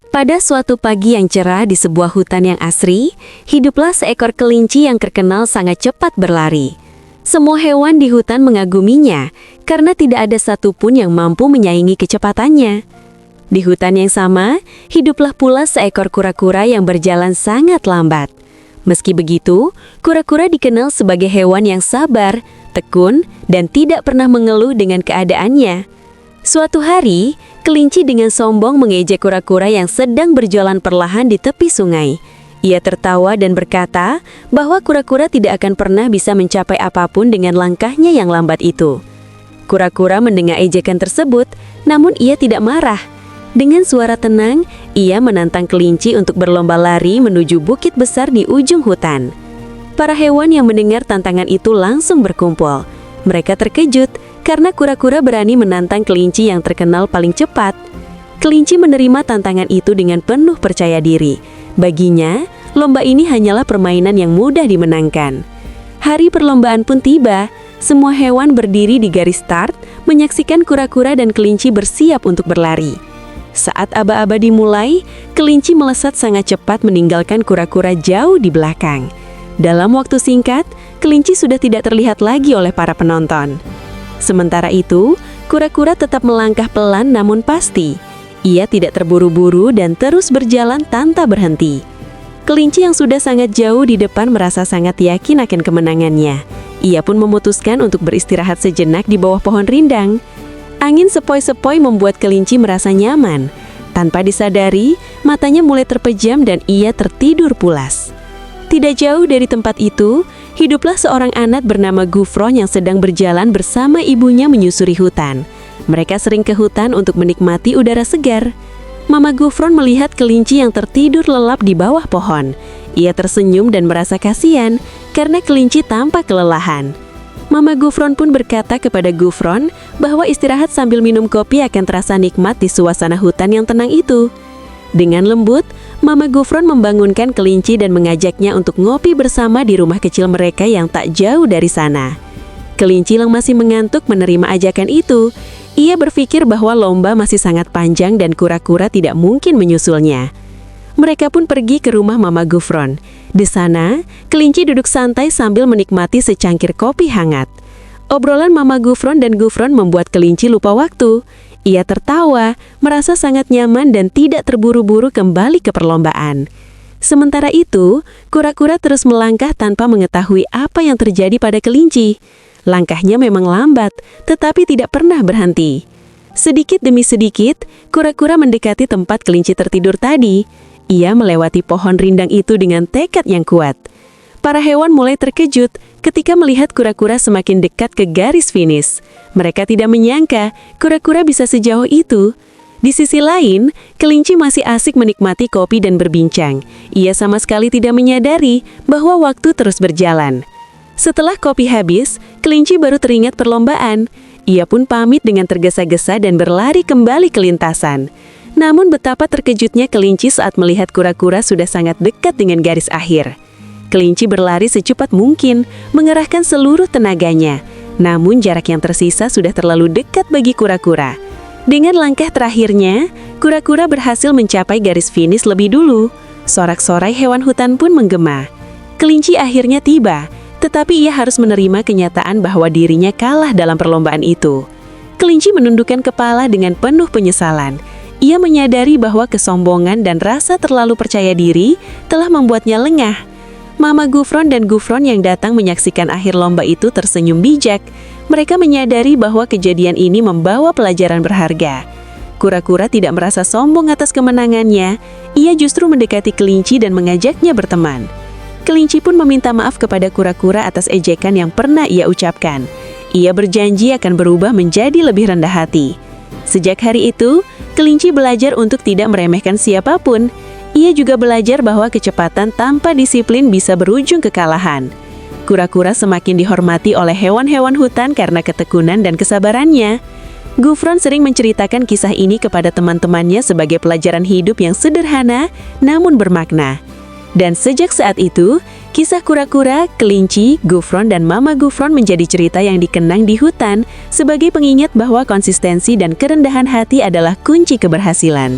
Pada suatu pagi yang cerah di sebuah hutan yang asri, hiduplah seekor kelinci yang terkenal sangat cepat berlari. Semua hewan di hutan mengaguminya karena tidak ada satupun yang mampu menyaingi kecepatannya. Di hutan yang sama, hiduplah pula seekor kura-kura yang berjalan sangat lambat. Meski begitu, kura-kura dikenal sebagai hewan yang sabar, tekun, dan tidak pernah mengeluh dengan keadaannya. Suatu hari, kelinci dengan sombong mengejek kura-kura yang sedang berjalan perlahan di tepi sungai. Ia tertawa dan berkata bahwa kura-kura tidak akan pernah bisa mencapai apapun dengan langkahnya yang lambat itu. Kura-kura mendengar ejekan tersebut, namun ia tidak marah. Dengan suara tenang, ia menantang kelinci untuk berlomba lari menuju bukit besar di ujung hutan. Para hewan yang mendengar tantangan itu langsung berkumpul. Mereka terkejut karena kura-kura berani menantang kelinci yang terkenal paling cepat. Kelinci menerima tantangan itu dengan penuh percaya diri. Baginya, lomba ini hanyalah permainan yang mudah dimenangkan. Hari perlombaan pun tiba. Semua hewan berdiri di garis start, menyaksikan kura-kura dan kelinci bersiap untuk berlari. Saat aba-aba dimulai, kelinci melesat sangat cepat meninggalkan kura-kura jauh di belakang. Dalam waktu singkat, kelinci sudah tidak terlihat lagi oleh para penonton. Sementara itu, kura-kura tetap melangkah pelan namun pasti. Ia tidak terburu-buru dan terus berjalan tanpa berhenti. Kelinci yang sudah sangat jauh di depan merasa sangat yakin akan kemenangannya. Ia pun memutuskan untuk beristirahat sejenak di bawah pohon rindang. Angin sepoi-sepoi membuat kelinci merasa nyaman. Tanpa disadari, matanya mulai terpejam dan ia tertidur pulas. Tidak jauh dari tempat itu, hiduplah seorang anak bernama Gufron yang sedang berjalan bersama ibunya menyusuri hutan. Mereka sering ke hutan untuk menikmati udara segar. Mama Gufron melihat kelinci yang tertidur lelap di bawah pohon. Ia tersenyum dan merasa kasihan karena kelinci tampak kelelahan. Mama Gufron pun berkata kepada Gufron bahwa istirahat sambil minum kopi akan terasa nikmat di suasana hutan yang tenang itu. Dengan lembut, Mama Gufron membangunkan kelinci dan mengajaknya untuk ngopi bersama di rumah kecil mereka yang tak jauh dari sana. Kelinci yang masih mengantuk menerima ajakan itu. Ia berpikir bahwa lomba masih sangat panjang dan kura-kura tidak mungkin menyusulnya. Mereka pun pergi ke rumah Mama Gufron. Di sana, kelinci duduk santai sambil menikmati secangkir kopi hangat. Obrolan Mama Gufron dan Gufron membuat kelinci lupa waktu. Ia tertawa, merasa sangat nyaman dan tidak terburu-buru kembali ke perlombaan. Sementara itu, kura-kura terus melangkah tanpa mengetahui apa yang terjadi pada kelinci. Langkahnya memang lambat, tetapi tidak pernah berhenti. Sedikit demi sedikit, kura-kura mendekati tempat kelinci tertidur tadi. Ia melewati pohon rindang itu dengan tekad yang kuat. Para hewan mulai terkejut ketika melihat kura-kura semakin dekat ke garis finish. Mereka tidak menyangka kura-kura bisa sejauh itu. Di sisi lain, kelinci masih asik menikmati kopi dan berbincang. Ia sama sekali tidak menyadari bahwa waktu terus berjalan. Setelah kopi habis, kelinci baru teringat perlombaan. Ia pun pamit dengan tergesa-gesa dan berlari kembali ke lintasan. Namun betapa terkejutnya kelinci saat melihat kura-kura sudah sangat dekat dengan garis akhir. Kelinci berlari secepat mungkin, mengerahkan seluruh tenaganya. Namun jarak yang tersisa sudah terlalu dekat bagi kura-kura. Dengan langkah terakhirnya, kura-kura berhasil mencapai garis finish lebih dulu. Sorak-sorai hewan hutan pun menggema. Kelinci akhirnya tiba, tetapi ia harus menerima kenyataan bahwa dirinya kalah dalam perlombaan itu. Kelinci menundukkan kepala dengan penuh penyesalan. Ia menyadari bahwa kesombongan dan rasa terlalu percaya diri telah membuatnya lengah. Mama Gufron dan Gufron yang datang menyaksikan akhir lomba itu tersenyum bijak. Mereka menyadari bahwa kejadian ini membawa pelajaran berharga. Kura-kura tidak merasa sombong atas kemenangannya. Ia justru mendekati kelinci dan mengajaknya berteman. Kelinci pun meminta maaf kepada kura-kura atas ejekan yang pernah ia ucapkan. Ia berjanji akan berubah menjadi lebih rendah hati. Sejak hari itu, kelinci belajar untuk tidak meremehkan siapapun. Ia juga belajar bahwa kecepatan tanpa disiplin bisa berujung kekalahan. Kura-kura semakin dihormati oleh hewan-hewan hutan karena ketekunan dan kesabarannya. Gufron sering menceritakan kisah ini kepada teman-temannya sebagai pelajaran hidup yang sederhana namun bermakna. Dan sejak saat itu, kisah kura-kura, kelinci, Gufron, dan Mama Gufron menjadi cerita yang dikenang di hutan sebagai pengingat bahwa konsistensi dan kerendahan hati adalah kunci keberhasilan.